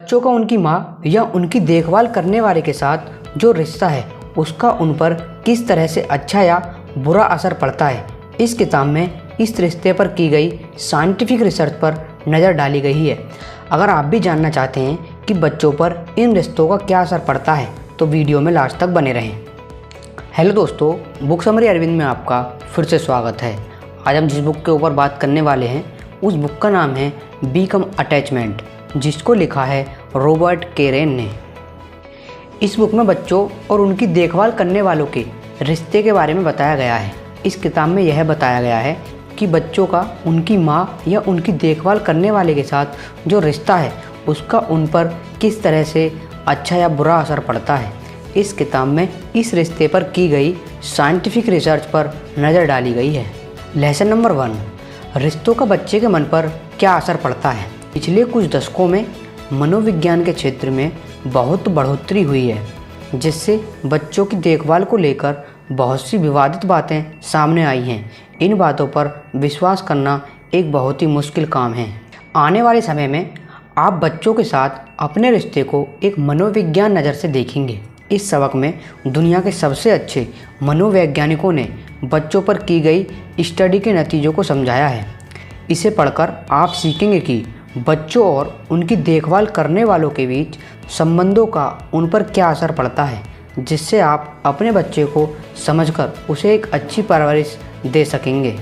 बच्चों का उनकी माँ या उनकी देखभाल करने वाले के साथ जो रिश्ता है उसका उन पर किस तरह से अच्छा या बुरा असर पड़ता है। इस किताब में इस रिश्ते पर की गई साइंटिफिक रिसर्च पर नज़र डाली गई है। अगर आप भी जानना चाहते हैं कि बच्चों पर इन रिश्तों का क्या असर पड़ता है तो वीडियो में लास्ट तक बने रहें। हेलो दोस्तों, बुक समरी अरविंद में आपका फिर से स्वागत है। आज हम जिस बुक के ऊपर बात करने वाले हैं उस बुक का नाम है बिकम अटैचमेंट, जिसको लिखा है रॉबर्ट केरेन ने। इस बुक में बच्चों और उनकी देखभाल करने वालों के रिश्ते के बारे में बताया गया है। इस किताब में यह बताया गया है कि बच्चों का उनकी माँ या उनकी देखभाल करने वाले के साथ जो रिश्ता है उसका उन पर किस तरह से अच्छा या बुरा असर पड़ता है। इस किताब में इस रिश्ते पर की गई साइंटिफिक रिसर्च पर नज़र डाली गई है। लेसन नंबर 1, रिश्तों का बच्चे के मन पर क्या असर पड़ता है। पिछले कुछ दशकों में मनोविज्ञान के क्षेत्र में बहुत बढ़ोतरी हुई है, जिससे बच्चों की देखभाल को लेकर बहुत सी विवादित बातें सामने आई हैं। इन बातों पर विश्वास करना एक बहुत ही मुश्किल काम है। आने वाले समय में आप बच्चों के साथ अपने रिश्ते को एक मनोविज्ञान नज़र से देखेंगे। इस सबक में दुनिया के सबसे अच्छे मनोवैज्ञानिकों ने बच्चों पर की गई स्टडी के नतीजों को समझाया है। इसे पढ़कर आप सीखेंगे कि बच्चों और उनकी देखभाल करने वालों के बीच संबंधों का उन पर क्या असर पड़ता है, जिससे आप अपने बच्चे को समझकर उसे एक अच्छी परवरिश दे सकेंगे।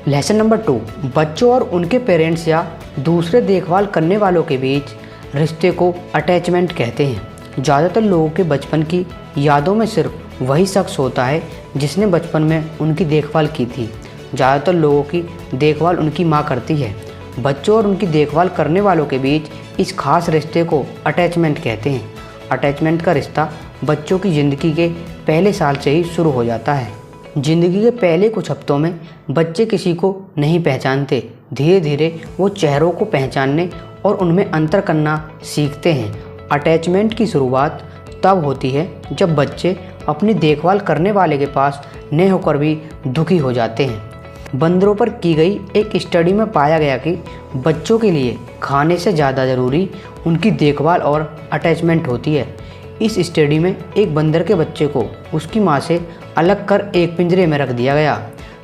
लेसन नंबर 2, बच्चों और उनके पेरेंट्स या दूसरे देखभाल करने वालों के बीच रिश्ते को अटैचमेंट कहते हैं। ज़्यादातर लोगों के बचपन की यादों में सिर्फ वही शख्स होता है जिसने बचपन में उनकी देखभाल की थी। ज़्यादातर लोगों की देखभाल उनकी माँ करती है। बच्चों और उनकी देखभाल करने वालों के बीच इस खास रिश्ते को अटैचमेंट कहते हैं। अटैचमेंट का रिश्ता बच्चों की ज़िंदगी के पहले साल से ही शुरू हो जाता है। ज़िंदगी के पहले कुछ हफ्तों में बच्चे किसी को नहीं पहचानते। धीरे धीरे वो चेहरों को पहचानने और उनमें अंतर करना सीखते हैं। अटैचमेंट की शुरुआत तब होती है जब बच्चे अपनी देखभाल करने वाले के पास न होकर भी दुखी हो जाते हैं। बंदरों पर की गई एक स्टडी में पाया गया कि बच्चों के लिए खाने से ज़्यादा ज़रूरी उनकी देखभाल और अटैचमेंट होती है। इस स्टडी में एक बंदर के बच्चे को उसकी माँ से अलग कर एक पिंजरे में रख दिया गया,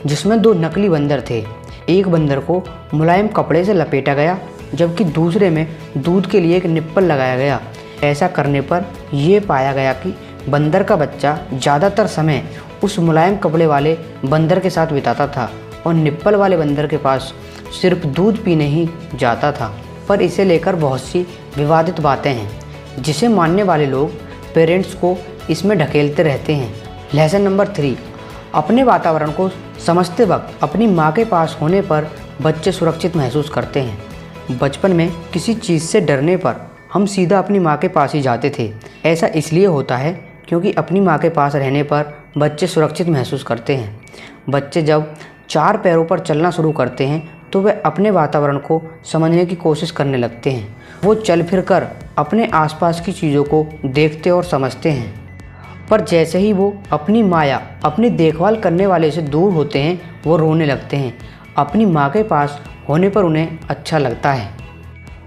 जिसमें 2 नकली बंदर थे। एक बंदर को मुलायम कपड़े से लपेटा गया, जबकि दूसरे में दूध के लिए एक निप्पल लगाया गया। ऐसा करने पर यह पाया गया कि बंदर का बच्चा ज़्यादातर समय उस मुलायम कपड़े वाले बंदर के साथ बिताता था और निप्पल वाले बंदर के पास सिर्फ दूध पीने ही जाता था। पर इसे लेकर बहुत सी विवादित बातें हैं, जिसे मानने वाले लोग पेरेंट्स को इसमें ढकेलते रहते हैं। लेसन नंबर 3, अपने वातावरण को समझते वक्त अपनी माँ के पास होने पर बच्चे सुरक्षित महसूस करते हैं। बचपन में किसी चीज़ से डरने पर हम सीधा अपनी माँ के पास ही जाते थे। ऐसा इसलिए होता है क्योंकि अपनी माँ के पास रहने पर बच्चे सुरक्षित महसूस करते हैं। बच्चे जब 4 पैरों पर चलना शुरू करते हैं तो वे अपने वातावरण को समझने की कोशिश करने लगते हैं। वो चल फिर कर अपने आसपास की चीज़ों को देखते और समझते हैं। पर जैसे ही वो अपनी माँ या अपनी देखभाल करने वाले से दूर होते हैं वो रोने लगते हैं। अपनी माँ के पास होने पर उन्हें अच्छा लगता है।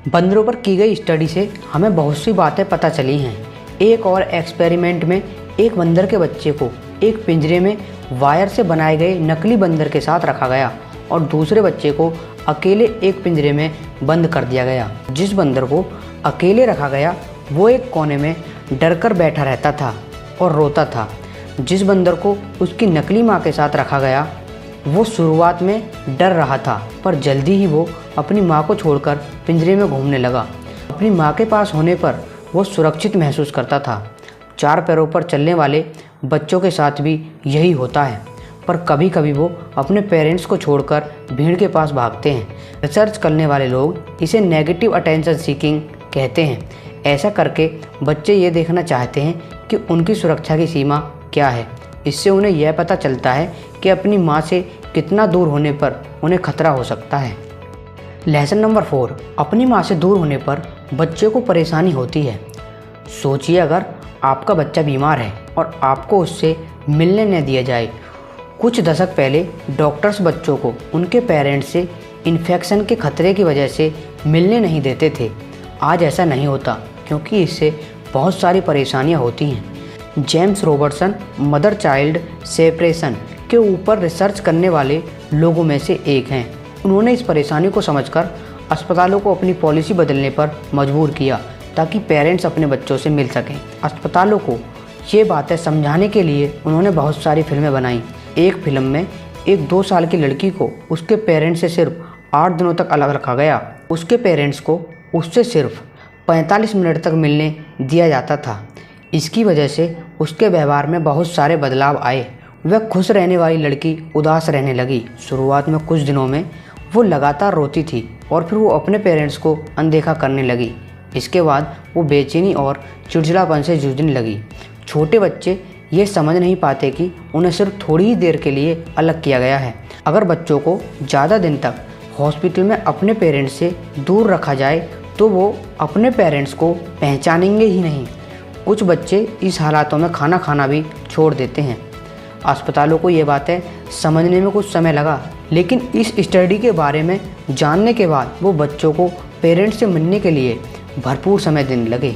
बंदरों पर की गई स्टडी से हमें बहुत सी बातें पता चली हैं। एक और एक्सपेरिमेंट में एक बंदर के बच्चे को एक पिंजरे में वायर से बनाए गए नकली बंदर के साथ रखा गया और दूसरे बच्चे को अकेले एक पिंजरे में बंद कर दिया गया। जिस बंदर को अकेले रखा गया वो एक कोने में डरकर बैठा रहता था और रोता था। जिस बंदर को उसकी नकली माँ के साथ रखा गया वो शुरुआत में डर रहा था, पर जल्दी ही वो अपनी माँ को छोड़कर पिंजरे में घूमने लगा। अपनी माँ के पास होने पर वो सुरक्षित महसूस करता था। 4 पैरों पर चलने वाले बच्चों के साथ भी यही होता है, पर कभी कभी वो अपने पेरेंट्स को छोड़कर भीड़ के पास भागते हैं। रिसर्च करने वाले लोग इसे नेगेटिव अटेंशन सीकिंग कहते हैं। ऐसा करके बच्चे ये देखना चाहते हैं कि उनकी सुरक्षा की सीमा क्या है। इससे उन्हें यह पता चलता है कि अपनी माँ से कितना दूर होने पर उन्हें खतरा हो सकता है। लेसन नंबर 4, अपनी माँ से दूर होने पर बच्चे को परेशानी होती है। सोचिए, अगर आपका बच्चा बीमार है और आपको उससे मिलने न दिया जाए। कुछ दशक पहले डॉक्टर्स बच्चों को उनके पेरेंट्स से इन्फेक्शन के खतरे की वजह से मिलने नहीं देते थे। आज ऐसा नहीं होता, क्योंकि इससे बहुत सारी परेशानियां होती हैं। James Robertson mother child separation के ऊपर रिसर्च करने वाले लोगों में से एक हैं। उन्होंने इस परेशानी को समझकर अस्पतालों को अपनी पॉलिसी बदलने पर मजबूर किया, ताकि पेरेंट्स अपने बच्चों से मिल सकें। अस्पतालों को ये बातें समझाने के लिए उन्होंने बहुत सारी फिल्में बनाई। एक फिल्म में एक 2 साल की लड़की को उसके पेरेंट्स से सिर्फ 8 दिनों तक अलग रखा गया। उसके पेरेंट्स को उससे सिर्फ 45 मिनट तक मिलने दिया जाता था। इसकी वजह से उसके व्यवहार में बहुत सारे बदलाव आए। वह खुश रहने वाली लड़की उदास रहने लगी। शुरुआत में कुछ दिनों में वो लगातार रोती थी और फिर वो अपने पेरेंट्स को अनदेखा करने लगी। इसके बाद वो बेचैनी और चिड़चिड़ापन से जूझने लगी। छोटे बच्चे ये समझ नहीं पाते कि उन्हें सिर्फ थोड़ी ही देर के लिए अलग किया गया है। अगर बच्चों को ज़्यादा दिन तक हॉस्पिटल में अपने पेरेंट्स से दूर रखा जाए तो वो अपने पेरेंट्स को पहचानेंगे ही नहीं। कुछ बच्चे इस हालातों में खाना खाना भी छोड़ देते हैं। अस्पतालों को ये बातें समझने में कुछ समय लगा, लेकिन इस स्टडी के बारे में जानने के बाद वो बच्चों को पेरेंट्स से मिलने के लिए भरपूर समय देने लगे।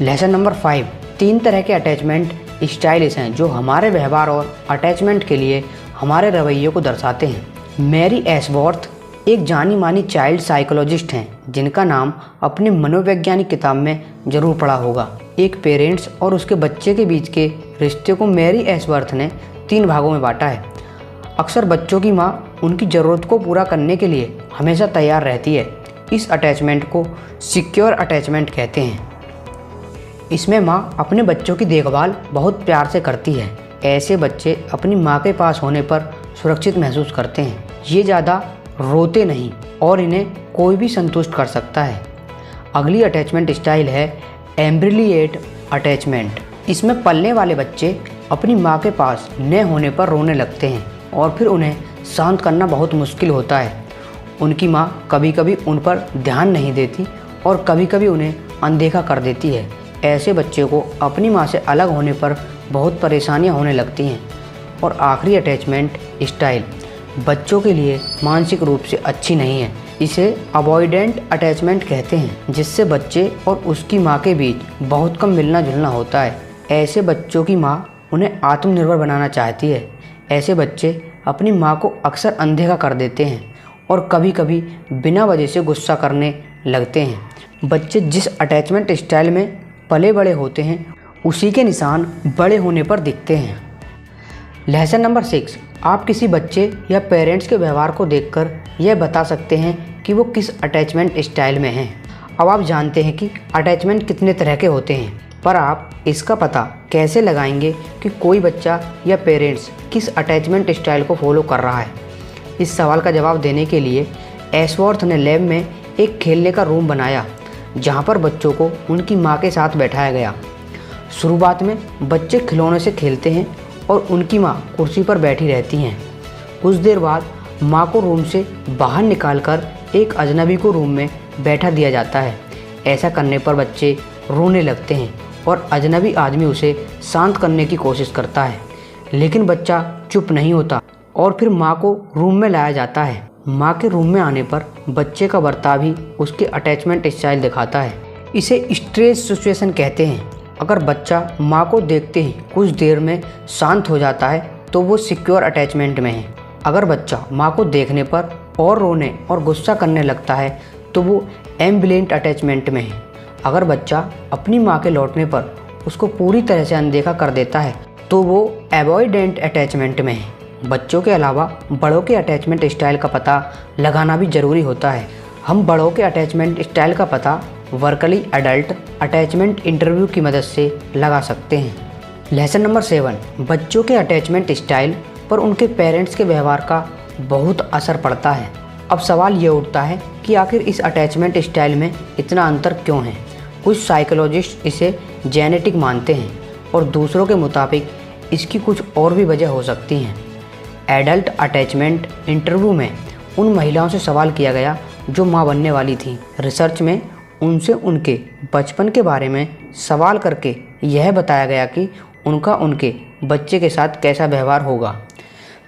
लेसन नंबर 5, 3 तरह के अटैचमेंट स्टाइल्स हैं जो हमारे व्यवहार और अटैचमेंट के लिए हमारे रवैये को दर्शाते हैं। मैरी एशवर्थ एक जानी मानी चाइल्ड साइकोलॉजिस्ट हैं, जिनका नाम अपनी मनोवैज्ञानिक किताब में जरूर पढ़ा होगा। एक पेरेंट्स और उसके बच्चे के बीच के रिश्ते को मैरी एशवर्थ ने 3 भागों में बांटा है। अक्सर बच्चों की माँ उनकी ज़रूरत को पूरा करने के लिए हमेशा तैयार रहती है। इस अटैचमेंट को सिक्योर अटैचमेंट कहते हैं। इसमें माँ अपने बच्चों की देखभाल बहुत प्यार से करती है। ऐसे बच्चे अपनी माँ के पास होने पर सुरक्षित महसूस करते हैं। ये ज़्यादा रोते नहीं और इन्हें कोई भी संतुष्ट कर सकता है। अगली अटैचमेंट स्टाइल है एम्ब्रिलिएट अटैचमेंट। इसमें पलने वाले बच्चे अपनी माँ के पास न होने पर रोने लगते हैं और फिर उन्हें शांत करना बहुत मुश्किल होता है। उनकी माँ कभी कभी उन पर ध्यान नहीं देती और कभी कभी उन्हें अनदेखा कर देती है। ऐसे बच्चे को अपनी माँ से अलग होने पर बहुत परेशानियाँ होने लगती हैं। और आखिरी अटैचमेंट स्टाइल बच्चों के लिए मानसिक रूप से अच्छी नहीं है। इसे अवॉइडेंट अटैचमेंट कहते हैं, जिससे बच्चे और उसकी माँ के बीच बहुत कम मिलना जुलना होता है। ऐसे बच्चों की माँ उन्हें आत्मनिर्भर बनाना चाहती है। ऐसे बच्चे अपनी माँ को अक्सर अनदेखा कर देते हैं और कभी कभी बिना वजह से गुस्सा करने लगते हैं। बच्चे जिस अटैचमेंट स्टाइल में पले बड़े होते हैं उसी के निशान बड़े होने पर दिखते हैं। लेसन नंबर 6, आप किसी बच्चे या पेरेंट्स के व्यवहार को देखकर यह बता सकते हैं कि वो किस अटैचमेंट स्टाइल में हैं। अब आप जानते हैं कि अटैचमेंट कितने तरह के होते हैं, पर आप इसका पता कैसे लगाएंगे कि कोई बच्चा या पेरेंट्स किस अटैचमेंट स्टाइल को फॉलो कर रहा है। इस सवाल का जवाब देने के लिए एशवर्थ ने लैब में एक खेलने का रूम बनाया, जहां पर बच्चों को उनकी माँ के साथ बैठाया गया। शुरुआत में बच्चे खिलौने से खेलते हैं और उनकी माँ कुर्सी पर बैठी रहती हैं। कुछ देर बाद माँ को रूम से बाहर निकालकर एक अजनबी को रूम में बैठा दिया जाता है। ऐसा करने पर बच्चे रोने लगते हैं और अजनबी आदमी उसे शांत करने की कोशिश करता है, लेकिन बच्चा चुप नहीं होता और फिर माँ को रूम में लाया जाता है। माँ के रूम में आने पर बच्चे का बर्ताव ही उसके अटैचमेंट स्टाइल दिखाता है। इसे स्ट्रेस सिचुएशन कहते हैं। अगर बच्चा माँ को देखते ही कुछ देर में शांत हो जाता है तो वो सिक्योर अटैचमेंट में है। अगर बच्चा माँ को देखने पर और रोने और गुस्सा करने लगता है तो वो एम्बिवेलेंट अटैचमेंट में है। अगर बच्चा अपनी माँ के लौटने पर उसको पूरी तरह से अनदेखा कर देता है तो वो अवॉइडेंट अटैचमेंट में है। बच्चों के अलावा बड़ों के अटैचमेंट स्टाइल का पता लगाना भी ज़रूरी होता है। हम बड़ों के अटैचमेंट स्टाइल का पता वर्कली एडल्ट अटैचमेंट इंटरव्यू की मदद से लगा सकते हैं। लेसन नंबर 7, बच्चों के अटैचमेंट स्टाइल पर उनके पेरेंट्स के व्यवहार का बहुत असर पड़ता है। अब सवाल ये उठता है कि आखिर इस अटैचमेंट स्टाइल में इतना अंतर क्यों है। कुछ साइकोलॉजिस्ट इसे जेनेटिक मानते हैं और दूसरों के मुताबिक इसकी कुछ और भी वजह हो सकती हैं। एडल्ट अटैचमेंट इंटरव्यू में उन महिलाओं से सवाल किया गया जो मां बनने वाली थीं। रिसर्च में उनसे उनके बचपन के बारे में सवाल करके यह बताया गया कि उनका उनके बच्चे के साथ कैसा व्यवहार होगा।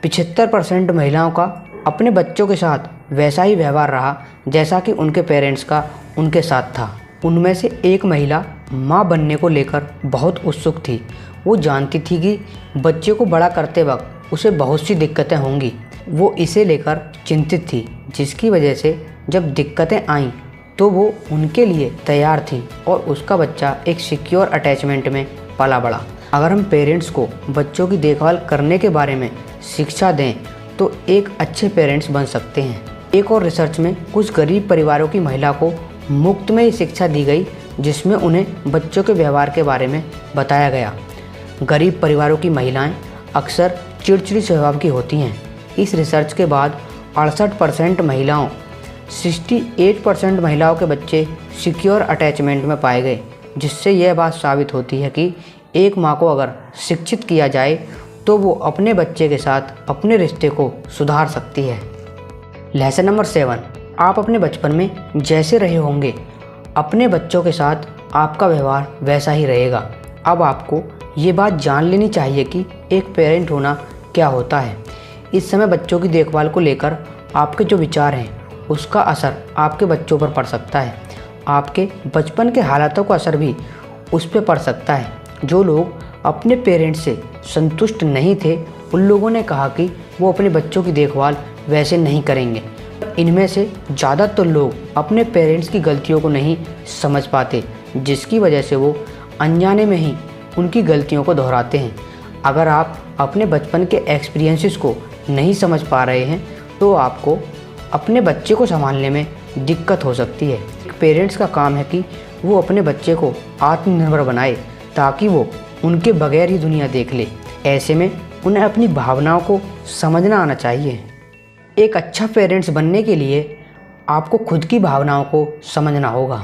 75% महिलाओं का अपने बच्चों के साथ वैसा ही व्यवहार रहा जैसा कि उनके पेरेंट्स का उनके साथ था। उनमें से एक महिला माँ बनने को लेकर बहुत उत्सुक थी। वो जानती थी कि बच्चे को बड़ा करते वक्त उसे बहुत सी दिक्कतें होंगी। वो इसे लेकर चिंतित थी, जिसकी वजह से जब दिक्कतें आईं तो वो उनके लिए तैयार थी और उसका बच्चा एक सिक्योर अटैचमेंट में पला बड़ा। अगर हम पेरेंट्स को बच्चों की देखभाल करने के बारे में शिक्षा दें तो एक अच्छे पेरेंट्स बन सकते हैं। एक और रिसर्च में कुछ गरीब परिवारों की महिला को मुफ्त में ये शिक्षा दी गई, जिसमें उन्हें बच्चों के व्यवहार के बारे में बताया गया। गरीब परिवारों की महिलाएं अक्सर चिड़चिड़ी स्वभाव की होती हैं। इस रिसर्च के बाद 68% महिलाओं 68% महिलाओं के बच्चे सिक्योर अटैचमेंट में पाए गए, जिससे यह बात साबित होती है कि एक माँ को अगर शिक्षित किया जाए तो वो अपने बच्चे के साथ अपने रिश्ते को सुधार सकती है। लेसन नंबर 7, आप अपने बचपन में जैसे रहे होंगे अपने बच्चों के साथ आपका व्यवहार वैसा ही रहेगा। अब आपको ये बात जान लेनी चाहिए कि एक पेरेंट होना क्या होता है। इस समय बच्चों की देखभाल को लेकर आपके जो विचार हैं उसका असर आपके बच्चों पर पड़ सकता है। आपके बचपन के हालातों का असर भी उस पर पड़ सकता है। जो लोग अपने पेरेंट्स से संतुष्ट नहीं थे उन लोगों ने कहा कि वो अपने बच्चों की देखभाल वैसे नहीं करेंगे। इनमें से ज़्यादातर लोग अपने पेरेंट्स की गलतियों को नहीं समझ पाते, जिसकी वजह से वो अनजाने में ही उनकी गलतियों को दोहराते हैं। अगर आप अपने बचपन के एक्सपीरियंसेस को नहीं समझ पा रहे हैं तो आपको अपने बच्चे को संभालने में दिक्कत हो सकती है। पेरेंट्स का काम है कि वो अपने बच्चे को आत्मनिर्भर बनाए ताकि वो उनके बगैर ही दुनिया देख ले। ऐसे में उन्हें अपनी भावनाओं को समझना आना चाहिए। एक अच्छा पेरेंट्स बनने के लिए आपको खुद की भावनाओं को समझना होगा।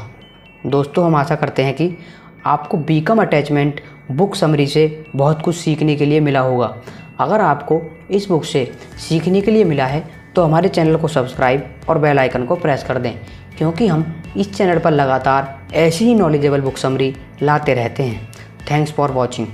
दोस्तों, हम आशा करते हैं कि आपको बिकम अटैचमेंट बुक समरी से बहुत कुछ सीखने के लिए मिला होगा। अगर आपको इस बुक से सीखने के लिए मिला है तो हमारे चैनल को सब्सक्राइब और बेल आइकन को प्रेस कर दें, क्योंकि हम इस चैनल पर लगातार ऐसी ही नॉलेजेबल बुक समरी लाते रहते हैं। Thanks for watching.